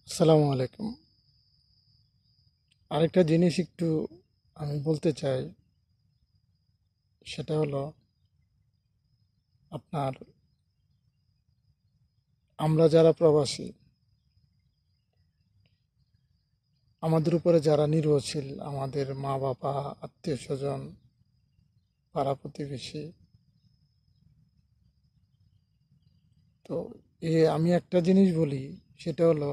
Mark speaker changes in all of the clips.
Speaker 1: আসসালামু আলাইকুম। আরেকটা জিনিস একটু আমি বলতে চাই, সেটা হলো আপনার আমরা যারা প্রবাসী, আমাদের উপরে যারা নির্ভরশীল, আমাদের মা বাবা, আত্মীয় স্বজন, পাড়া প্রতিবেশী। তো আমি একটা জিনিস বলি, সেটা হলো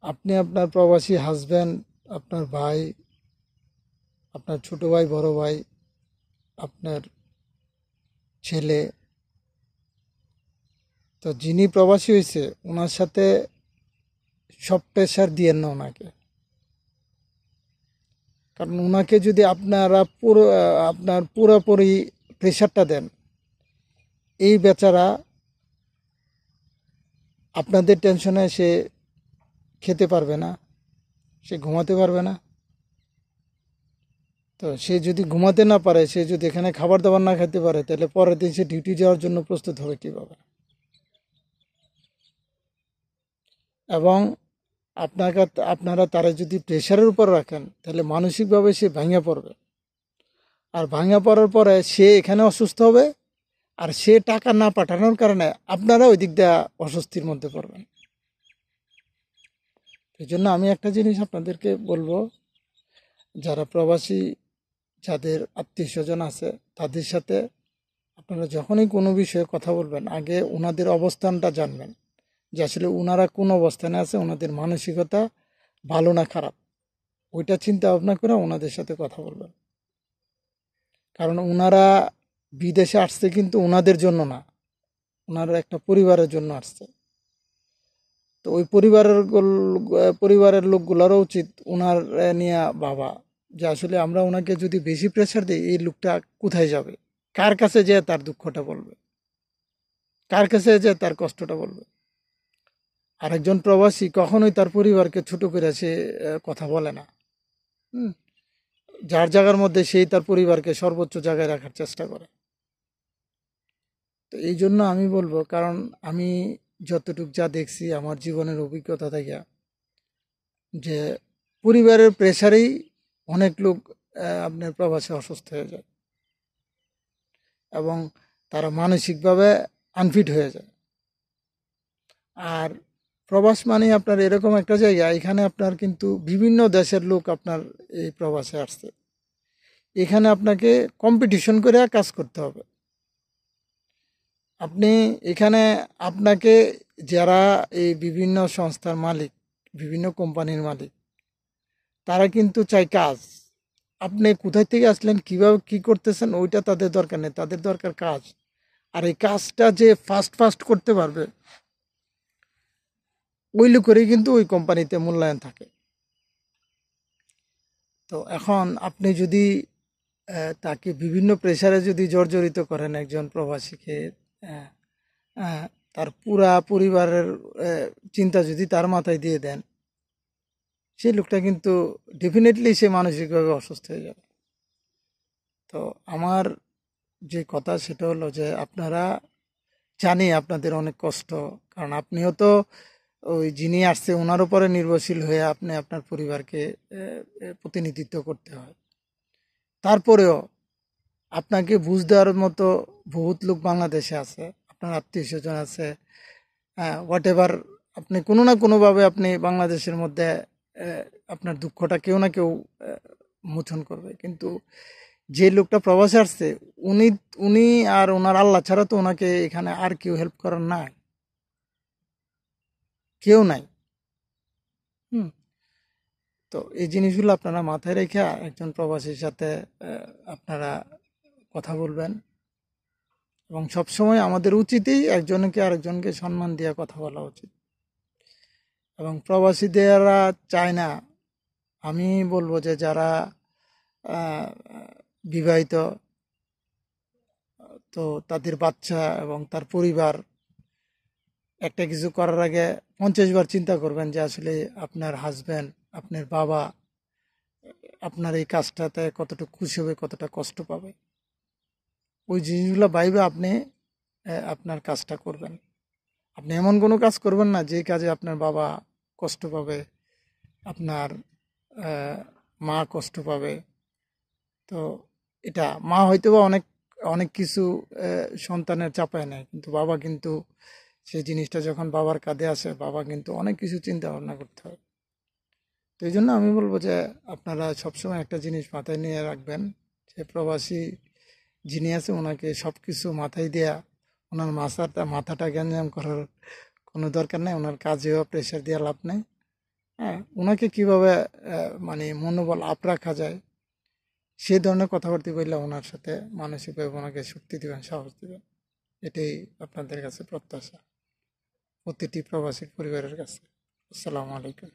Speaker 1: আপনি আপনার প্রবাসী হাজব্যান্ড, আপনার ভাই, আপনার ছোট ভাই, বড় ভাই, আপনার ছেলে, তো যিনি প্রবাসী হয়েছে ওনার সাথে সব প্রেশার দিয়েন না ওনাকে। কারণ ওনাকে যদি আপনারা আপনার পুরোপুরি প্রেশারটা দেন, এই বেচারা আপনাদের টেনশনে সে খেতে পারবে না, সে ঘুমাতে পারবে না। তো সে যদি ঘুমাতে না পারে, সে যদি এখানে খাবার দাবার না খেতে পারে, তাহলে পরের দিন সে ডিউটি যাওয়ার জন্য প্রস্তুত হবে কীভাবে? এবং আপনাকে আপনারা তারা যদি প্রেশারের উপর রাখেন, তাহলে মানসিকভাবে সে ভেঙে পড়বে। আর ভেঙে পড়ার পরে সে এখানে অসুস্থ হবে, আর সে টাকা না পাঠানোর কারণে আপনারা ওই দিক দিয়ে অস্বস্তির মধ্যে পড়বেন। এই জন্য আমি একটা জিনিস আপনাদেরকে বলবো, যারা প্রবাসী, যাদের আত্মীয় স্বজন আছে, তাদের সাথে আপনারা যখনই কোনো বিষয়ে কথা বলবেন, আগে ওনাদের অবস্থানটা জানবেন, যে আসলে ওনারা কোন অবস্থানে আছে, ওনাদের মানসিকতা ভালো না খারাপ, ওইটা চিন্তা ভাবনা করে ওনাদের সাথে কথা বলবেন। কারণ ওনারা বিদেশে আসছে কিন্তু ওনাদের জন্য না, ওনারা একটা পরিবারের জন্য আসছে। তো ওই পরিবারের লোকগুলোরও উচিত ওনার নিয়ে ভাবা, যে আসলে আমরা ওনাকে যদি বেশি প্রেশার দিই, এই লোকটা কোথায় যাবে, কার কাছে যে তার দুঃখটা বলবে, কার কাছে যে তার কষ্টটা বলবে। আরেকজন প্রবাসী কখনোই তার পরিবারকে ছোট করে সে কথা বলে না। হুম, যার জায়গার মধ্যে সেই তার পরিবারকে সর্বোচ্চ জায়গায় রাখার চেষ্টা করে। তো এই জন্য আমি বলবো, কারণ আমি যতটুকু যা দেখছি আমার জীবনের অভিজ্ঞতা থেকে, যে পরিবারের প্রেসারেই অনেক লোক আপনার প্রবাসে অসুস্থ হয়ে যায়, এবং তারা মানসিকভাবে আনফিট হয়ে যায়। আর প্রবাস মানে আপনার এরকম একটা জায়গা, এখানে আপনার কিন্তু বিভিন্ন দেশের লোক আপনার এই প্রবাসে আসছে। এখানে আপনাকে কম্পিটিশন করে কাজ করতে হবে। আপনি এখানে আপনাকে যারা এই বিভিন্ন সংস্থার মালিক, বিভিন্ন কোম্পানির মালিক, তারা কিন্তু চায় কাজ। আপনি কোথায় থেকে আসলেন, কিভাবে কি করতেছেন, ওইটা তাদের দরকার নেই, তাদের দরকার কাজ। আর এই কাজটা যে ফাস্ট ফাস্ট করতে পারবে, ওই লোকেরই কিন্তু ওই কোম্পানিতে মূল্যায়ন থাকে। তো এখন আপনি যদি তাকে বিভিন্ন প্রেসারে যদি জর্জরিত করেন একজন প্রবাসীকে, আহ, আহ, তার পুরা পরিবারের চিন্তা যদি তার মাথায় দিয়ে দেন, সেই লোকটা কিন্তু ডেফিনেটলি সে মানসিকভাবে অসুস্থ হয়ে যাবে। তো আমার যে কথা সেটা হলো যে আপনারা, জানি আপনাদের অনেক কষ্ট, কারণ আপনিও তো ওই যিনি আসছে ওনার উপরে নির্ভরশীল হয়ে আপনি আপনার পরিবারকে প্রতিনিধিত্ব করতে হয়। তারপরেও আপনাকে বুঝ দেওয়ার মতো বহুত লোক বাংলাদেশে আছে, আপনার আত্মীয় স্বজন আছে, হোয়াট এভার, আপনি কোনো না কোনোভাবে আপনি বাংলাদেশের মধ্যে আপনার দুঃখটা কেউ না কেউ মোচন করবে। কিন্তু যে লোকটা প্রবাসে আসছে, উনি উনি আর ওনার আল্লাহ ছাড়া তো ওনাকে এখানে আর কেউ হেল্প করার নাই, কেউ নাই। হুম। তো এই জিনিসগুলো আপনারা মাথায় রেখে একজন প্রবাসীর সাথে আপনারা কথা বলবেন। এবং সবসময় আমাদের উচিতই একজনকে আরেকজনকে সম্মান দিয়ে কথা বলা উচিত। এবং প্রবাসীদেরা চায় না, আমি বলবো যে যারা আহ, বিবাহিত, তো তাদের বাচ্চা এবং তার পরিবার, একটা কিছু করার আগে 50 বার চিন্তা করবেন যে আসলে আপনার হাজব্যান্ড, আপনার বাবা আপনার এই কাজটাতে কতটা খুশি হবে, কতটা কষ্ট পাবে। ওই জিনিসগুলো ভাইবে আপনি আপনার কাজটা করবেন। আপনি এমন কোনো কাজ করবেন না যে কাজে আপনার বাবা কষ্ট পাবে, আপনার মা কষ্ট পাবে। তো এটা মা হয়তো বা অনেক অনেক কিছু সন্তানের চাপায় নেয়, কিন্তু বাবা কিন্তু সেই জিনিসটা যখন বাবার কাঁধে আসে, বাবা কিন্তু অনেক কিছু চিন্তা ভাবনা করতে হয়। তো এই জন্য আমি বলবো যে আপনারা সবসময় একটা জিনিস মাথায় নিয়ে রাখবেন, যে প্রবাসী যিনি আছে ওনাকে সব কিছু মাথায় দেয়া, ওনার মাথাটা গ্যাঞ্জাম করার কোনো দরকার নেই, ওনার কাজেও প্রেশার দিয়ে লাভ নেই। হ্যাঁ, ওনাকে কিভাবে মানে মনোবল আপ রাখা যায় সেই ধরনের কথাবার্তা বললে ওনার সাথে মানসিকভাবে ওনাকে শক্তি দিবেন, সাহস দিবেন। এটাই আপনাদের কাছে প্রত্যাশা, প্রতিটি প্রবাসী পরিবারের কাছে। আসসালামু আলাইকুম।